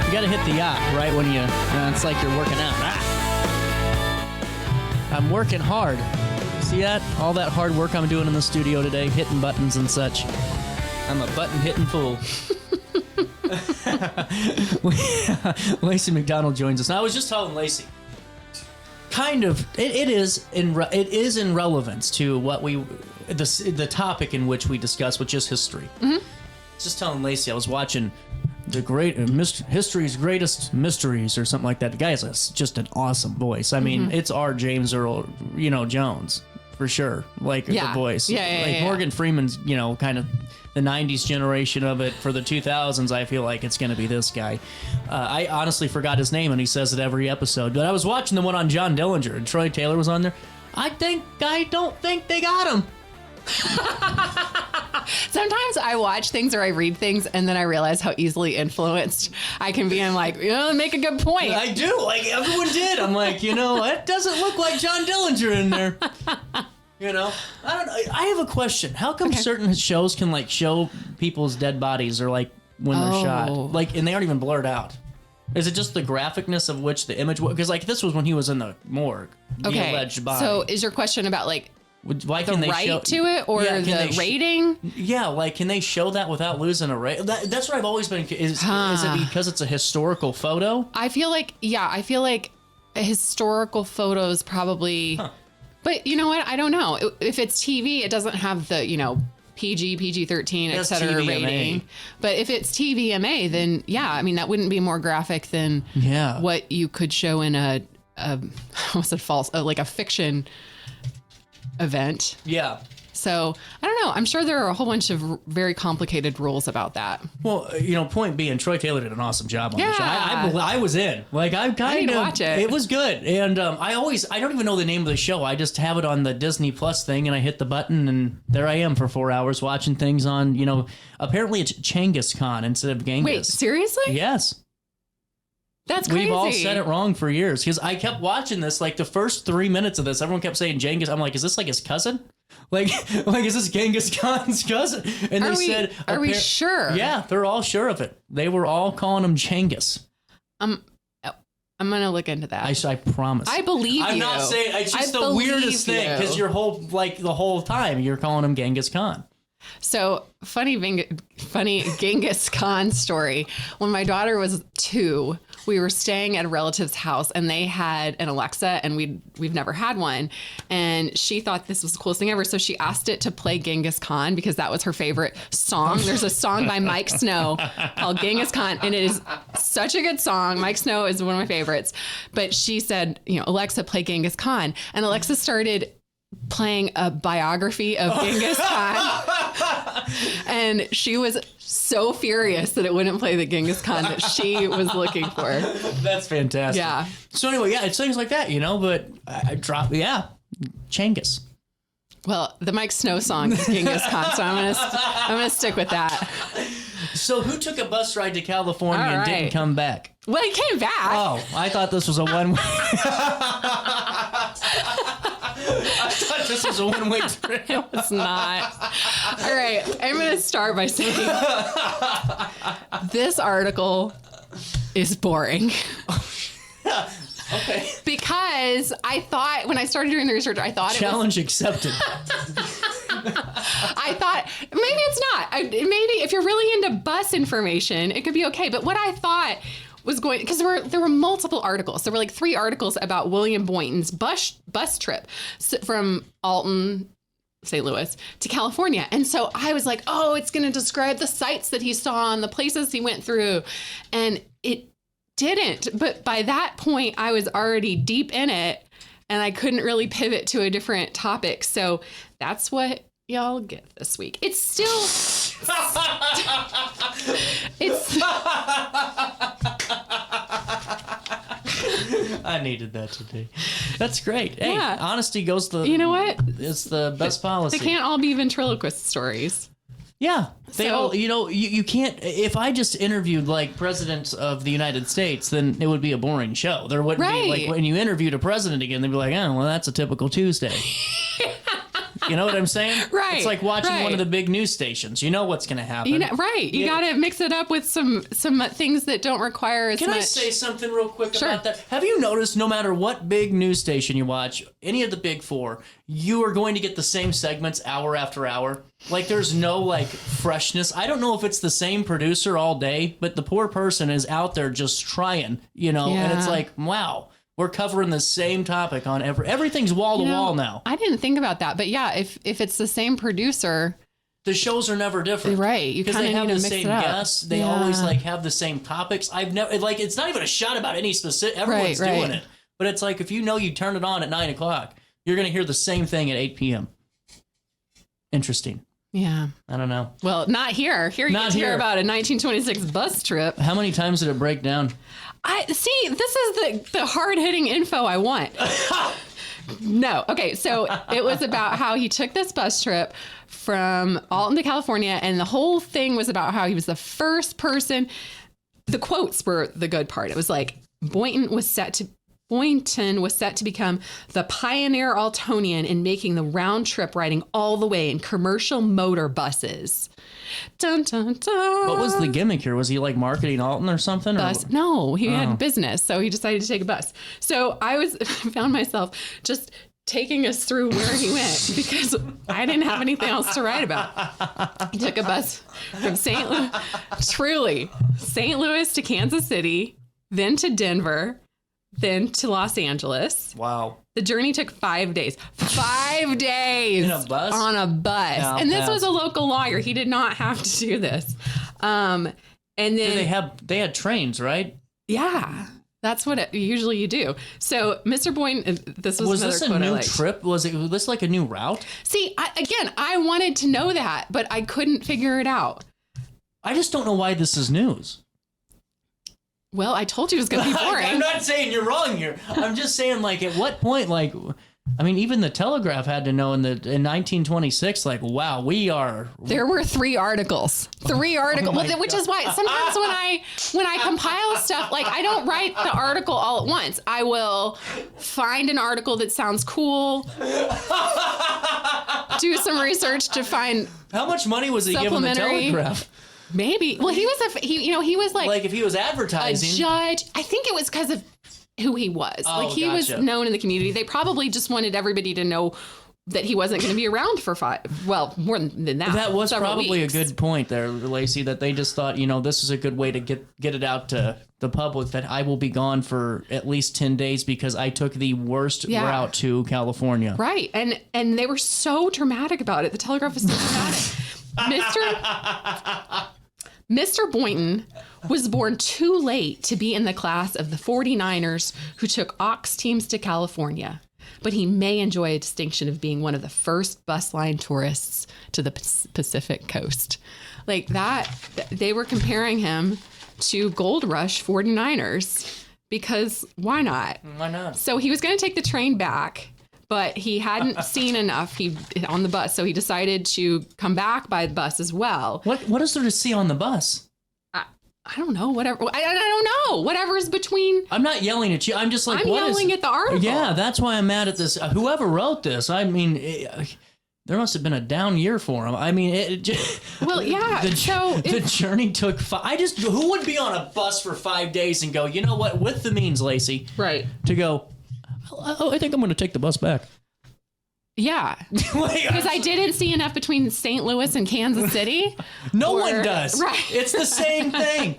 You got to hit the yacht right when it's like you're working out. I'm working hard. See that? All that hard work I'm doing in the studio today, hitting buttons and such. I'm a button-hitting fool. Lacy McDonald joins us. Now, I was just telling Lacy, kind of, it is in relevance to what the topic in which we discuss, which is history. Mm-hmm. Just telling Lacy, I was watching history's greatest mysteries or something like that. The guy has just an awesome voice. I mean, it's our James Earl, Jones for sure. Like the voice, Morgan Freeman's, kind of the 90s generation of it. For the 2000s, I feel like it's going to be this guy. I honestly forgot his name, and he says it every episode. But I was watching the one on John Dillinger, and Troy Taylor was on there. I don't think they got him. Sometimes I watch things or I read things and then I realize how easily influenced I can be. I'm like, make a good point. I do. Like everyone did. I'm like, it doesn't look like John Dillinger in there. I don't know. I have a question. How come certain shows can show people's dead bodies or when they're shot? And they aren't even blurred out. Is it just the graphicness of which the image was? Because this was when he was in the morgue. The alleged body. So is your question about why the right to it or the rating? Can they show that without losing a rate? That's what I've always been. Is it because it's a historical photo? I feel like a historical photos probably. Huh. But you know what? I don't know. If it's TV, it doesn't have the PG-13, et cetera rating. But if it's TVMA, then that wouldn't be more graphic than what you could show in a fiction event. Yeah. So I don't know. I'm sure there are a whole bunch of very complicated rules about that. Well, point being, Troy Taylor did an awesome job on the show. I was in. I kind of watch it. It was good, and I don't even know the name of the show. I just have it on the Disney Plus thing, and I hit the button, and there I am for 4 hours watching things on. Apparently it's Genghis Khan instead of Genghis. Wait, seriously? Yes. That's crazy. We've all said it wrong for years because I kept watching this. The first 3 minutes of this, everyone kept saying Genghis. I'm like, is this his cousin? Is this Genghis Khan's cousin? And they said, "Are we sure?" Yeah, they're all sure of it. They were all calling him Genghis. I'm gonna look into that. I promise. I believe you. I'm not saying it's just the weirdest thing because your whole the whole time you're calling him Genghis Khan. So funny Genghis Khan story. When my daughter was 2, we were staying at a relative's house and they had an Alexa and we've never had one. And she thought this was the coolest thing ever. So she asked it to play Genghis Khan because that was her favorite song. There's a song by Mike Snow called Genghis Khan, and it is such a good song. Mike Snow is one of my favorites. But she said, Alexa, play Genghis Khan. And Alexa started playing a biography of Genghis Khan. And she was so furious that it wouldn't play the Genghis Khan that she was looking for. That's fantastic. Yeah. So anyway, it's things like that, but I dropped, Genghis. Well, the Mike Snow song is Genghis Khan, so I'm gonna stick with that. So who took a bus ride to California and didn't come back? Well, he came back. Oh, I thought this was a one-way. I thought this was a one-way trip. It's not. All right, I'm going to start by saying this article is boring. Okay. Because I thought, when I started doing the research, I thought Challenge accepted. I thought, maybe it's not. Maybe if you're really into bus information, it could be okay. But what I thought was going, because there were multiple articles. There were 3 articles about William Boynton's bus trip from Alton, St. Louis, to California. And so I was like, oh, it's going to describe the sights that he saw and the places he went through. And it didn't. But by that point, I was already deep in it and I couldn't really pivot to a different topic. So that's what y'all get this week. It's still... I needed that today. That's great. Hey, honesty goes the... You know what? It's the best policy. They can't all be ventriloquist stories. Yeah. They all, you can't... If I just interviewed, presidents of the United States, then it would be a boring show. There wouldn't be... when you interviewed a president again, they'd be like, oh, well, that's a typical Tuesday. You know what I'm saying? Right. It's like watching right. one of the big news stations. You know what's going to happen. You know, right. You got to mix it up with some things that don't require as much. Can I say something real quick Sure. about that? Have you noticed no matter what big news station you watch, any of the big four, you are going to get the same segments hour after hour? Like there's no like freshness. I don't know if it's the same producer all day, but the poor person is out there just trying, you know, and it's like, wow. We're covering the same topic on everything's wall to wall now. I didn't think about that, but yeah, if it's the same producer, the shows are never different, right? You kind of have need the to mix same it up. guests. They always like have the same topics. I've never like it's not even a shot about any specific. Everyone's doing it, but it's like if you know you turn it on at 9 o'clock, you're gonna hear the same thing at 8 p.m. Interesting. Yeah. I don't know. Well, not here. Here you get to hear about a 1926 bus trip. How many times did it break down? This is the hard-hitting info I want. No. Okay, so it was about how he took this bus trip from Alton to California, and the whole thing was about how he was the first person. The quotes were the good part. It was like, Boynton was set to become the pioneer Altonian in making the round trip riding all the way in commercial motor buses. Dun, dun, dun. What was the gimmick here? Was he like marketing Alton or something? Bus? No, he had business, so he decided to take a bus. So I found myself just taking us through where he went because I didn't have anything else to write about. He took a bus from St. Louis to Kansas City, then to Denver, then to Los Angeles. Wow. The journey took 5 days. 5 days. In a bus? On a bus. No, and this was a local lawyer. He did not have to do this. And then they had trains, right? Yeah. That's what usually you do. So Mr. Boynton, this was this a new trip? Was this like a new route? See, I wanted to know that, but I couldn't figure it out. I just don't know why this is news. Well, I told you it was going to be boring. I'm not saying you're wrong here. I'm just saying, like, at what point, like, I mean, even the Telegraph had to know in 1926, like, wow, we are. There were 3 articles. 3 articles, which is why sometimes when I compile stuff, like, I don't write the article all at once. I will find an article that sounds cool, do some research to find. How much money was he giving the Telegraph? Maybe. Well, he was like if he was advertising a judge. I think it was because of who he was. Oh, like he was known in the community. They probably just wanted everybody to know that he wasn't going to be around for more than that. That was probably weeks. A good point there, Lacy, that they just thought, this is a good way to get it out to the public that I will be gone for at least 10 days because I took the worst route to California. Right. And they were so dramatic about it. The Telegraph was so dramatic. Mr. Boynton was born too late to be in the class of the 49ers who took ox teams to California, but he may enjoy a distinction of being one of the first bus line tourists to the Pacific coast. Like that, they were comparing him to Gold Rush 49ers because why not? Why not? So he was going to take the train back, but he hadn't seen enough on the bus, so he decided to come back by bus as well. What is there to see on the bus? I don't know. Whatever. I don't know. Whatever's between. I'm not yelling at you. I'm just like, I'm yelling at the article. Yeah, that's why I'm mad at this. Whoever wrote this, I mean, there must have been a down year for him. I mean, well, yeah. The journey took who would be on a bus for 5 days and go, you know what, with the means, Lacy, right? To go, I think I'm going to take the bus back. Yeah. Because I didn't see enough between St. Louis and Kansas City. No one does. Right. It's the same thing.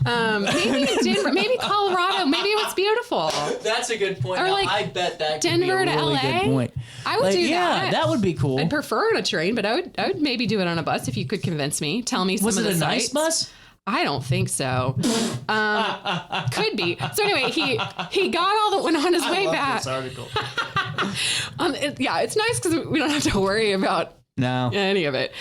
Maybe Denver, maybe Colorado, maybe it was beautiful. That's a good point. Or now, like I bet that could Denver be a to really LA. Good point. I would do that. Yeah, that would be cool. I'd prefer on a train, but I would maybe do it on a bus if you could convince me. Tell me some of the sites. Was it a nice bus? I don't think so. Could be. So anyway, he got all the when on his way back. This article. It's nice because we don't have to worry about any of it.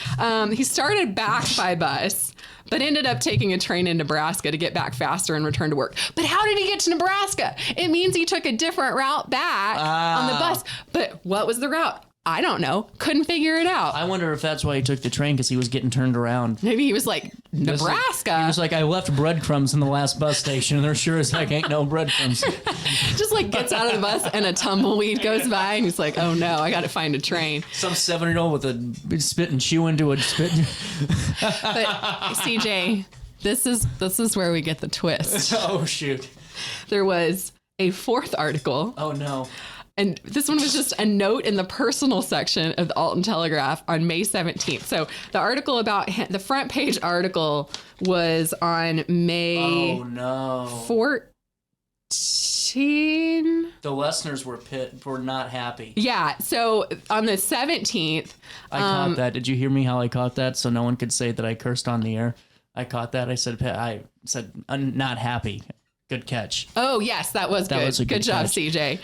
He started back by bus, but ended up taking a train in Nebraska to get back faster and return to work. But how did he get to Nebraska? It means he took a different route back on the bus. But what was the route? I don't know. Couldn't figure it out. I wonder if that's why he took the train, because he was getting turned around. Maybe he was like Nebraska. He was like, I left breadcrumbs in the last bus station, and there sure as heck ain't no breadcrumbs. Just like gets out of the bus and a tumbleweed goes by, and he's like, oh no, I got to find a train. Some 7-year-old with a spit and chew into a spit. But CJ, this is where we get the twist. Oh, shoot. There was a fourth article. Oh, no. And this one was just a note in the personal section of the Alton Telegraph on May 17th. So the article about him, the front page article was on May 14. The listeners were not happy. Yeah. So on the 17th. I caught that. Did you hear me how I caught that? So no one could say that I cursed on the air. I caught that. I said, I'm not happy. Good catch. Oh, yes, that was good. Was a good job, catch. CJ.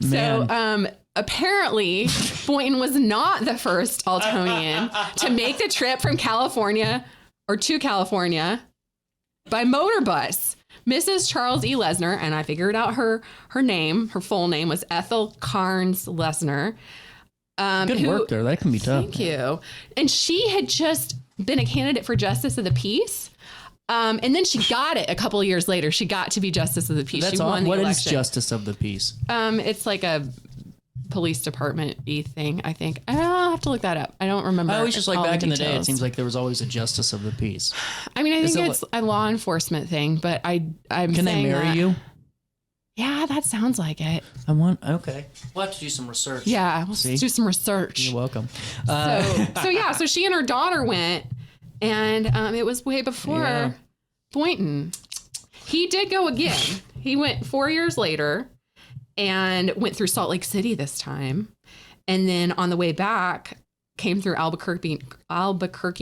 Man. So apparently, Boynton was not the first Altonian to make the trip from California or to California by motor bus. Mrs. Charles E. Lesner, and I figured out her name, her full name was Ethel Carnes Lesner. Good work there. That can be tough. Thank you. And she had just been a candidate for Justice of the Peace. And then she got it a couple of years later. She got to be Justice of the Peace. That's she won the What election. is Justice of the Peace? It's like a police department-y thing, I think. I'll have to look that up. I don't remember. I always just like all back in the details. day, it seems like there was always a Justice of the Peace. I mean, I think it's a law enforcement thing, but I'm Can they marry you? Yeah, that sounds like it. Okay. We'll have to do some research. Yeah, let's do some research. You're welcome. So she and her daughter went, and it was way before Boynton. He did go again. He went 4 years later and went through Salt Lake City this time. And then on the way back, came through Albuquerque,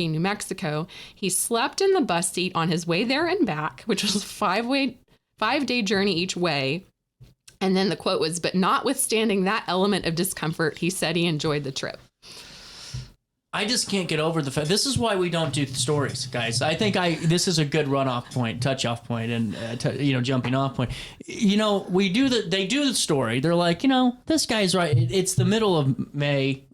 New Mexico. He slept in the bus seat on his way there and back, which was a 5-day journey each way. And then the quote was, but notwithstanding that element of discomfort, he said he enjoyed the trip. I just can't get over the fact. This is why we don't do stories, guys. I think this is a good runoff point, touch-off point, and jumping off point. They do the story. They're like, this guy's right. It's the middle of May.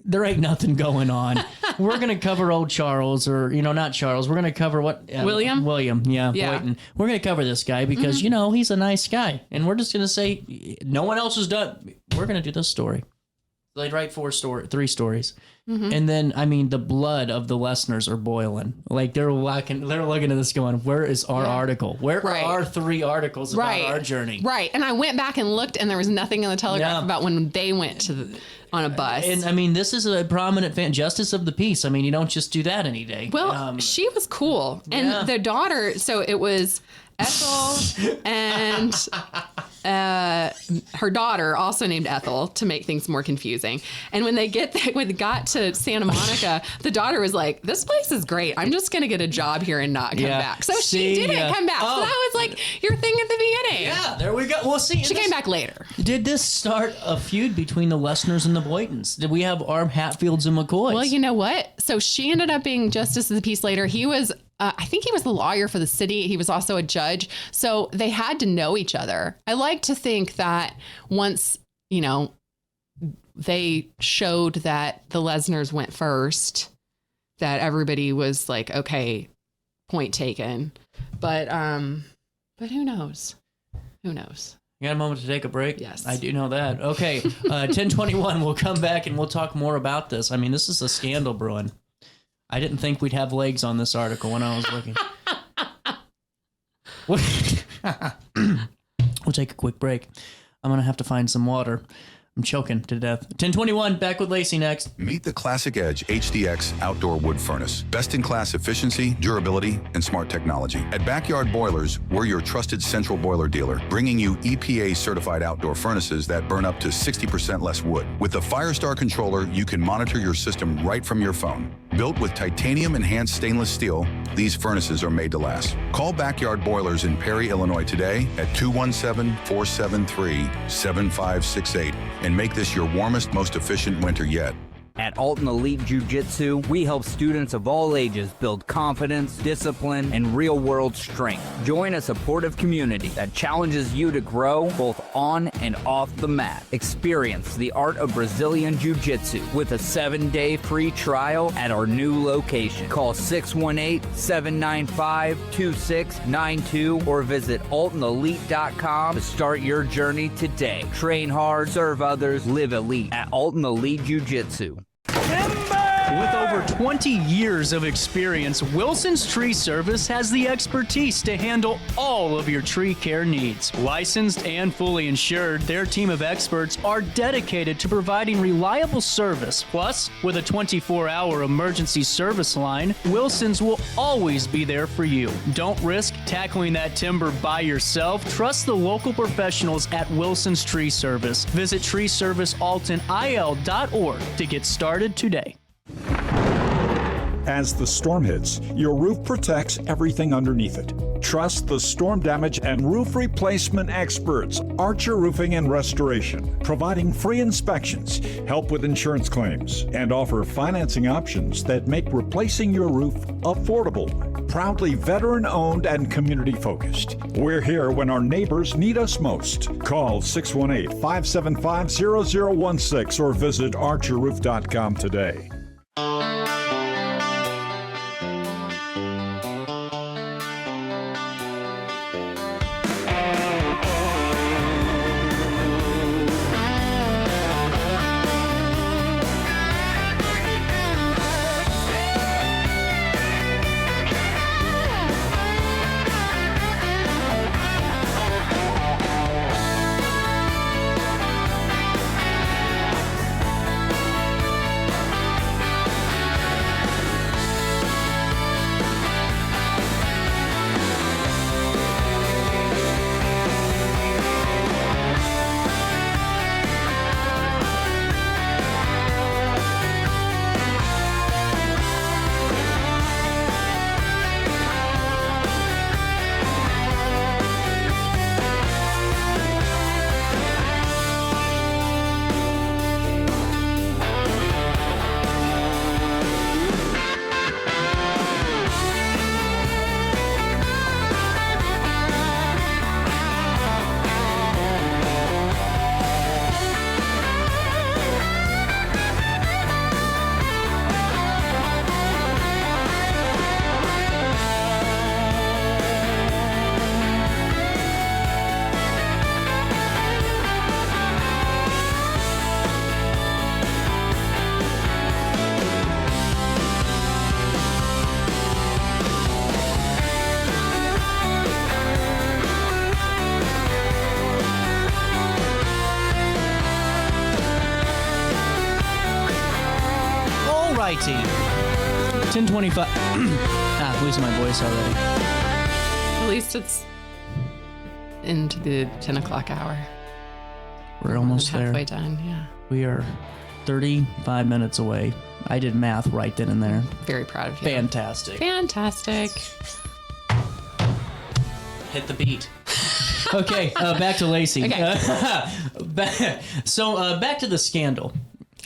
There ain't nothing going on. We're gonna cover old Charles, or not Charles. We're gonna cover what William. Yeah. Boynton. We're gonna cover this guy because he's a nice guy, and we're just gonna say no one else has done. We're gonna do this story. They'd write 3 stories. And then, the blood of the Lesners are boiling. Like, they're looking at this going, where is our article? Where are our 3 articles about our journey? Right. And I went back and looked, and there was nothing in the Telegraph about when they went on a bus. And, this is a prominent fan, Justice of the Peace. You don't just do that any day. Well, she was cool. And the daughter, so it was Ethel and her daughter, also named Ethel, to make things more confusing. And when they got to Santa Monica, the daughter was like, this place is great. I'm just going to get a job here and not come back. So she didn't come back. So that was like your thing at the beginning. Yeah, there we go. Well, see. She came back later. Did this start a feud between the Lesners and the Boytons? Did we have our Hatfields and McCoys? Well, you know what? So she ended up being Justice of the Peace later. He was... I think he was the lawyer for the city. He was also a judge. So they had to know each other. I like to think that once, they showed that the Lesners went first, that everybody was like, okay, point taken. But who knows? Who knows? You got a moment to take a break? Yes. I do know that. Okay. 10:21, we'll come back and we'll talk more about this. This is a scandal brewing. I didn't think we'd have legs on this article when I was looking. We'll take a quick break. I'm going to have to find some water. I'm choking to death. 10:21, back with Lacy next. Meet the Classic Edge HDX Outdoor Wood Furnace. Best-in-class efficiency, durability, and smart technology. At Backyard Boilers, we're your trusted central boiler dealer, bringing you EPA-certified outdoor furnaces that burn up to 60% less wood. With the Firestar controller, you can monitor your system right from your phone. Built with titanium-enhanced stainless steel, these furnaces are made to last. Call Backyard Boilers in Perry, Illinois today at 217-473-7568 and make this your warmest, most efficient winter yet. At Alton Elite Jiu-Jitsu, we help students of all ages build confidence, discipline, and real-world strength. Join a supportive community that challenges you to grow both on and off the mat. Experience the art of Brazilian Jiu-Jitsu with a 7-day free trial at our new location. Call 618-795-2692 or visit AltonElite.com to start your journey today. Train hard, serve others, live elite at Alton Elite Jiu-Jitsu. With over 20 years of experience, Wilson's Tree Service has the expertise to handle all of your tree care needs. Licensed and fully insured, their team of experts are dedicated to providing reliable service. Plus, with a 24-hour emergency service line, Wilson's will always be there for you. Don't risk tackling that timber by yourself. Trust the local professionals at Wilson's Tree Service. Visit treeservicealtonil.org to get started today. As the storm hits, your roof protects everything underneath it. Trust the storm damage and roof replacement experts, Archer Roofing and Restoration, providing free inspections, help with insurance claims, and offer financing options that make replacing your roof affordable. Proudly veteran-owned and community-focused. We're here when our neighbors need us most. Call 618-575-0016 or visit archerroof.com today. righty. 10:25. Losing my voice already. At least it's into the 10 o'clock hour. We're almost there. Halfway done, yeah. We are 35 minutes away. I did math right then and there. Very proud of you. Fantastic. Fantastic. Hit the beat. Okay, back to Lacy. Okay. Back to the scandal.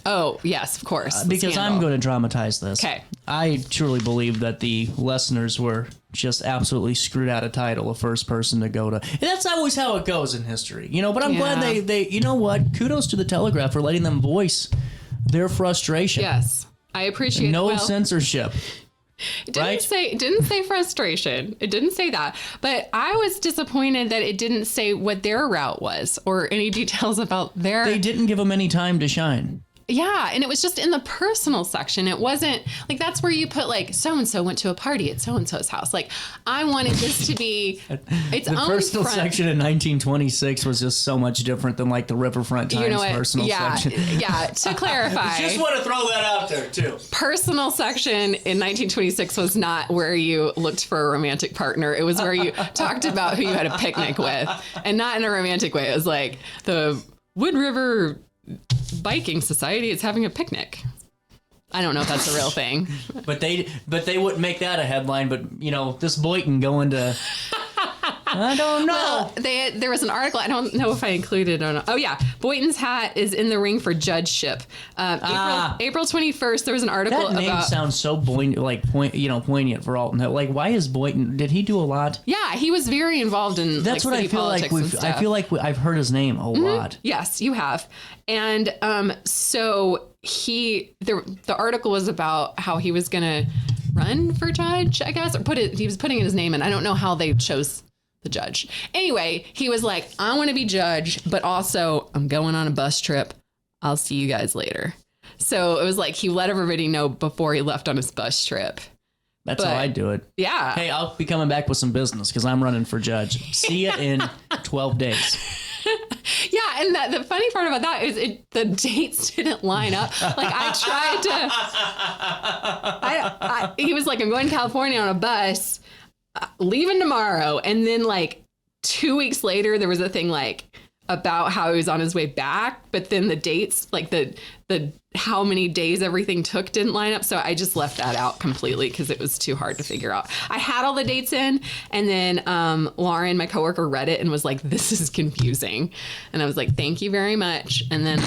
Oh, yes, of course. Because scandal. I'm going to dramatize this. Okay. I truly believe that the listeners were just absolutely screwed out of title, the first person to go to. And that's always how it goes in history, you know. But I'm glad they, you know what? Kudos to the Telegraph for letting them voice their frustration. Yes, I appreciate. No censorship. It didn't say frustration. It didn't say that. But I was disappointed that it didn't say what their route was or any details about their. They didn't give them any time to shine. Yeah, and it was just in the personal section. It wasn't like that's where you put like so-and-so went to a party at so-and-so's house. Like I wanted this to be its own. The personal section in 1926 was just so much different than like the Riverfront Times personal section. Yeah, to clarify. Just want to throw that out there too. Personal section in 1926 was not where you looked for a romantic partner. It was where you talked about who you had a picnic with, and not in a romantic way. It was like the Wood River Biking Society is having a picnic. I don't know if that's a real thing. But they wouldn't make that a headline. But you know, this Boyton going to I don't know. Well, there was an article. I don't know if I included it or not. Oh yeah, Boynton's hat is in the ring for judgeship. April 21st. There was an article that name about. Sounds so poignant for Alton. Like, why is Boynton? Did he do a lot? Yeah, he was very involved in. That's like, what I city feel like. politics and stuff. I feel like I've heard his name a lot. Yes, you have. And so the article was about how he was going to run for judge, I guess, or he was putting his name in. I don't know how they chose the judge. Anyway, he was like, I want to be judge, but also I'm going on a bus trip. I'll see you guys later. So it was like he let everybody know before he left on his bus trip. That's how I do it. Yeah. Hey, I'll be coming back with some business because I'm running for judge. See you in 12 days. Yeah, and the funny part about that is the dates didn't line up. Like I tried to, he was like, I'm going to California on a bus, leaving tomorrow. And then like 2 weeks later, there was a thing like about how he was on his way back, but then the dates, like the how many days everything took didn't line up. So I just left that out completely because it was too hard to figure out. I had all the dates in, and then Lauren, my coworker, read it and was like, this is confusing. And I was like, thank you very much. And then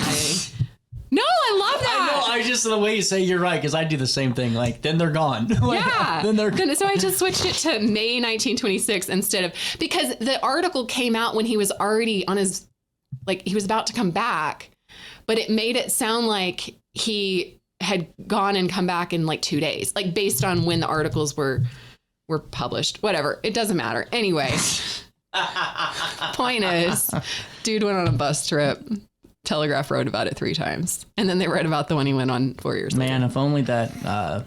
no, I love that. I know. I just, the way you say you're right, because I do the same thing. Like, then they're gone. Like, yeah. Then they're gone. So I just switched it to May 1926 instead of, because the article came out when he was already on his, like he was about to come back, but it made it sound like he had gone and come back in like 2 days, like based on when the articles were published. Whatever. It doesn't matter. Anyway, point is, dude went on a bus trip. Telegraph wrote about it 3 times. And then they wrote about the one he went on 4 years later. Man, if only that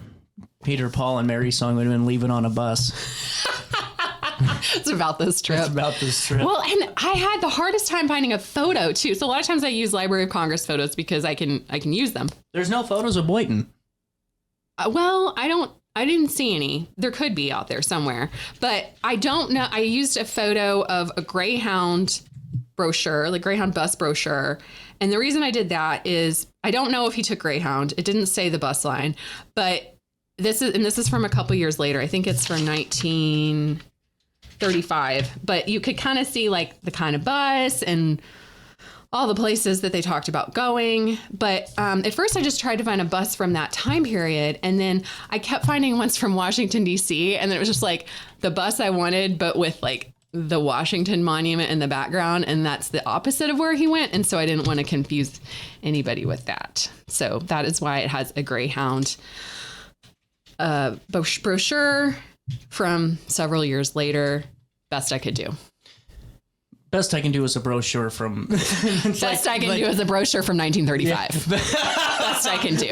Peter, Paul, and Mary song would have been Leaving on a Bus. It's about this trip. It's about this trip. Well, and I had the hardest time finding a photo too. So a lot of times I use Library of Congress photos because I can use them. There's no photos of Boynton. Well, I didn't see any. There could be out there somewhere, but I don't know. I used a photo of a Greyhound brochure, like Greyhound bus brochure. And the reason I did that is I don't know if he took Greyhound. It didn't say the bus line, but this is from a couple years later. I think it's from 1935, but you could kind of see like the kind of bus and all the places that they talked about going. But at first I just tried to find a bus from that time period. And then I kept finding ones from Washington, D.C. And then it was just like the bus I wanted, but with like the Washington Monument in the background. And that's the opposite of where he went. And so I didn't want to confuse anybody with that. So that is why it has a Greyhound brochure from several years later. Best I could do. Best I can do is a brochure from... Best I can do is a brochure from 1935. Yeah. Best I can do.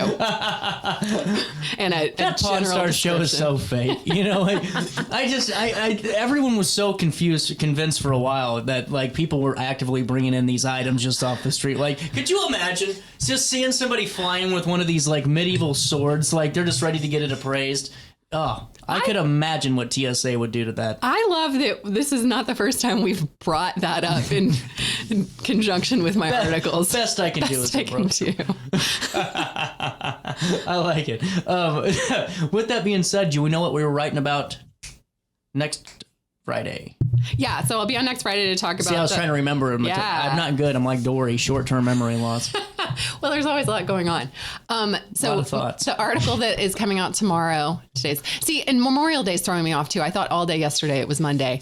And that Pawn Star show is so fake. You know, everyone was so convinced for a while that like people were actively bringing in these items just off the street. Like, could you imagine just seeing somebody flying with one of these like medieval swords? Like they're just ready to get it appraised. Oh, I could imagine what TSA would do to that. I love that this is not the first time we've brought that up in conjunction with my articles. Best I can do is a brochure. I like it. With that being said, do we know what we were writing about next Friday? Yeah, so I'll be on next Friday to talk about... See, I was trying to remember. I'm not good. I'm like Dory, short-term memory loss. Well, there's always a lot going on. So a lot of thoughts. The article that is coming out tomorrow, and Memorial Day is throwing me off too. I thought all day yesterday it was Monday.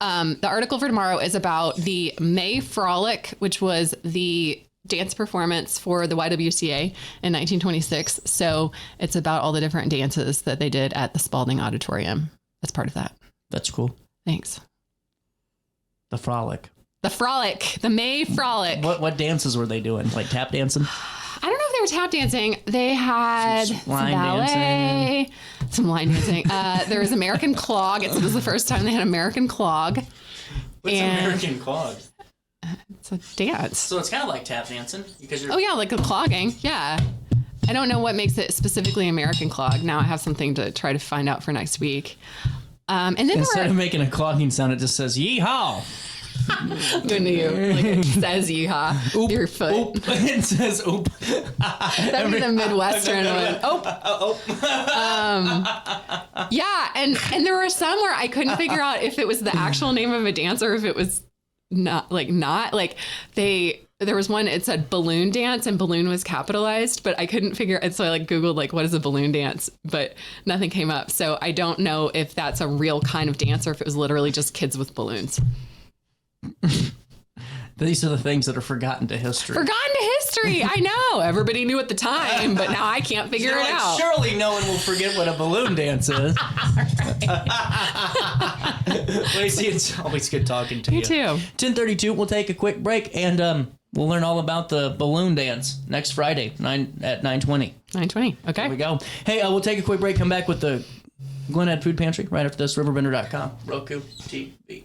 The article for tomorrow is about the May Frolic, which was the dance performance for the YWCA in 1926. So it's about all the different dances that they did at the Spalding Auditorium. That's part of that. That's cool. Thanks. The Frolic. The May Frolic. What dances were they doing? Like tap dancing? I don't know if they were tap dancing. They had some ballet, some line dancing. There was American Clog. It was the first time they had American Clog. What's American Clog? It's a dance. So it's kind of like tap dancing because you're... Oh yeah, like a clogging. Yeah. I don't know what makes it specifically American Clog. Now I have something to try to find out for next week. And then instead of making a clogging sound, it just says "yeehaw." Going to you. Like it says yeehaw. Oop, Your foot. Oop. It says oop. That'd be the Midwestern one. Oh. Yeah, and there were some where I couldn't figure out if it was the actual name of a dance or if it was not. There was one, it said balloon dance and balloon was capitalized, but I couldn't figure it. So I Googled what is a balloon dance, but nothing came up. So I don't know if that's a real kind of dance or if it was literally just kids with balloons. These are the things that are forgotten to history. Forgotten to history. I know. Everybody knew at the time, but now I can't figure it out. Surely no one will forget what a balloon dance is. Lacy, it's always good talking to you. You too. 10:32, we'll take a quick break, and we'll learn all about the balloon dance next Friday at 9:20. 9:20. Okay. There we go. Hey, we'll take a quick break, come back with the Glenad Food Pantry right after this, RiverBender.com, Roku TV.